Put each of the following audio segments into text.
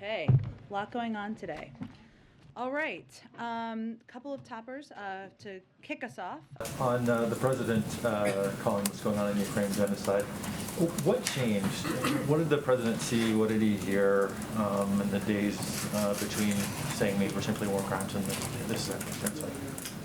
Okay, a lot going on today. All right, couple of toppers to kick us off. On the president calling what's going on in Ukraine genocide, what changed? What did the president see? What did he hear in the days between saying these were simply war crimes and this genocide?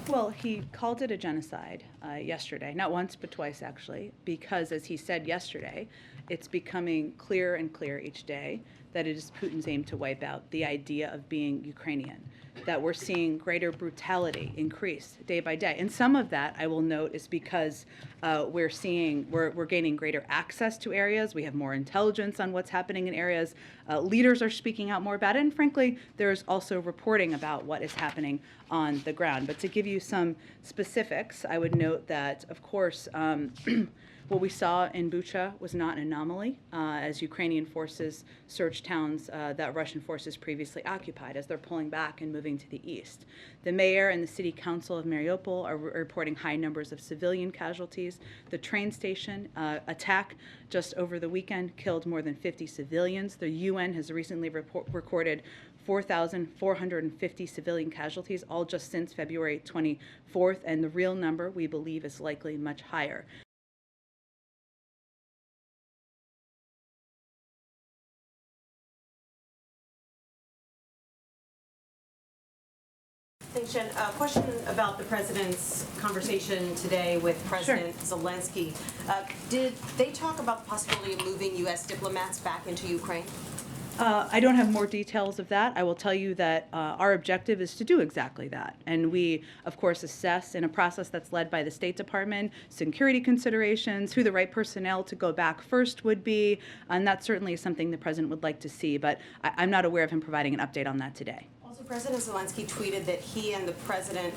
Well, he called it a genocide yesterday, not once but twice actually, because as he said yesterday, it's becoming clearer and clearer each day that it is Putin's aim to wipe out the idea of being Ukrainian, that we're seeing greater brutality increase day by day. And some of that, I will note, is because we're gaining greater access to areas. We have more intelligence on what's happening in areas. Leaders are speaking out more about it. And frankly, there's also reporting about what is happening on the ground. But to give you some specifics, I would note that, of course, what we saw in Bucha was not an anomaly as Ukrainian forces searched towns that Russian forces previously occupied as they're pulling back and moving to the east. The mayor and the city council of Mariupol are reporting high numbers of civilian casualties. The train station attack just over the weekend killed more than 50 civilians. The UN has recently recorded 4,450 civilian casualties, all just since February 24th, and the real number, we believe, is likely much higher. Thanks, Jen. A question about the president's conversation today with President Zelensky. Did they talk about the possibility of moving U.S. diplomats back into Ukraine? I don't have more details of that. I will tell you that our objective is to do exactly that. And we, of course, assess in a process that's led by the State Department, security considerations, who the right personnel to go back first would be. And that certainly is something the president would like to see. But I'm not aware of him providing an update on that today. Also, President Zelensky tweeted that he and the President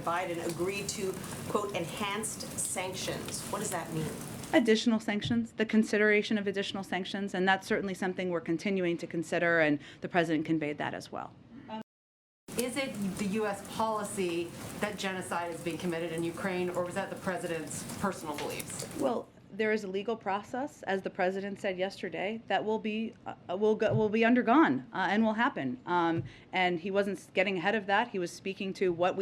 Biden agreed to, quote, enhanced sanctions. What does that mean? Additional sanctions, the consideration of additional sanctions, and that's certainly something we're continuing to consider, and the president conveyed that as well. Is it the U.S. policy that genocide is being committed in Ukraine, or was that the president's personal beliefs? Well, there is a legal process, as the president said yesterday, that will be undergone and will happen. And he wasn't getting ahead of that. He was speaking to what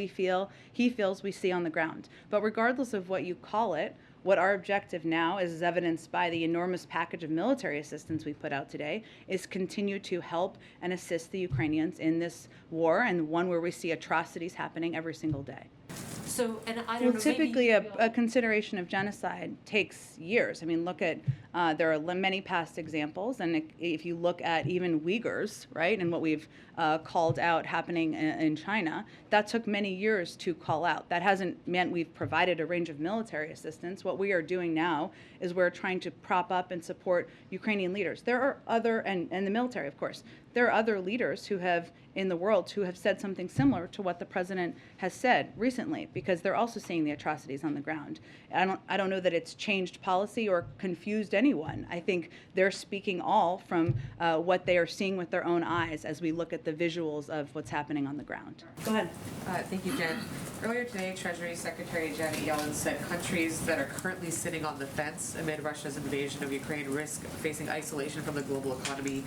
he feels we see on the ground. But regardless of what you call it, what our objective now is evidenced by the enormous package of military assistance we put out today, is continue to help and assist the Ukrainians in this war, and one where we see atrocities happening every single day. So, and I don't know, typically a consideration of genocide takes years. I mean, look at, there are many past examples, and if you look at even Uyghurs, right, and what we've called out happening in China, that took many years to call out. That hasn't meant we've provided a range of military assistance. What we are doing now is we're trying to prop up and support Ukrainian leaders. There are other, and the military, of course, there are other leaders who have, in the world, who have said something similar to what the president has said recently, because they're also seeing the atrocities on the ground. I don't know that it's changed policy or confused anyone. I think they're speaking all from what they are seeing with their own eyes as we look at the visuals of what's happening on the ground. Go ahead. Thank you, Jen. Earlier today, Treasury Secretary Janet Yellen said countries that are currently sitting on the fence amid Russia's invasion of Ukraine risk facing isolation from the global economy.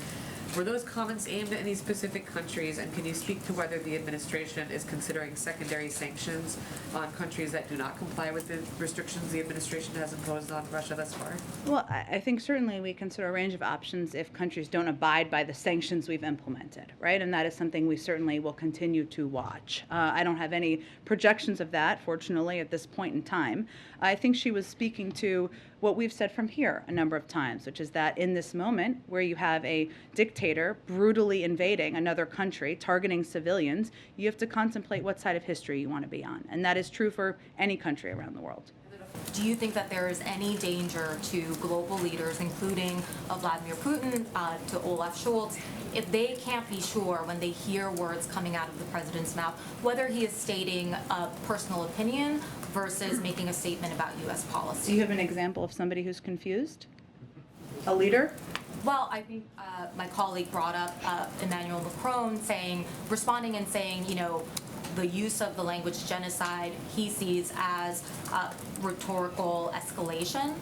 Were those comments aimed at any specific countries, and can you speak to whether the administration is considering secondary sanctions on countries that do not comply with the restrictions the administration has imposed on Russia thus far? Well, I think certainly we consider a range of options if countries don't abide by the sanctions we've implemented, right? And that is something we certainly will continue to watch. I don't have any projections of that, fortunately, at this point in time. I think she was speaking to what we've said from here a number of times, which is that in this moment where you have a dictator brutally invading another country, targeting civilians, you have to contemplate what side of history you want to be on. And that is true for any country around the world. Do you think that there is any danger to global leaders, including Vladimir Putin, to Olaf Scholz, if they can't be sure when they hear words coming out of the president's mouth, whether he is stating a personal opinion versus making a statement about U.S. policy? Do you have an example of somebody who's confused? A leader? Well, I think my colleague brought up Emmanuel Macron responding and saying, you know, the use of the language genocide he sees as rhetorical escalation.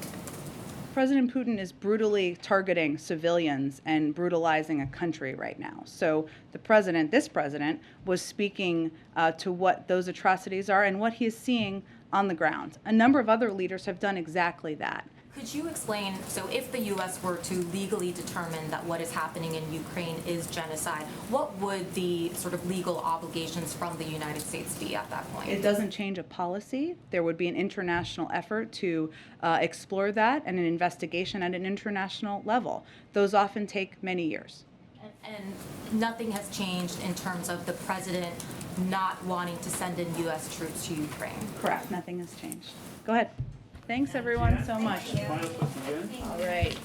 President Putin is brutally targeting civilians and brutalizing a country right now. So this president, was speaking to what those atrocities are and what he is seeing on the ground. A number of other leaders have done exactly that. Could you explain, so if the U.S. were to legally determine that what is happening in Ukraine is genocide, what would the sort of legal obligations from the United States be at that point? It doesn't change a policy. There would be an international effort to explore that and an investigation at an international level. Those often take many years. And nothing has changed in terms of the president not wanting to send in U.S. troops to Ukraine? Correct. Nothing has changed. Go ahead. Thanks, everyone, so much. Final question, Jen? All right.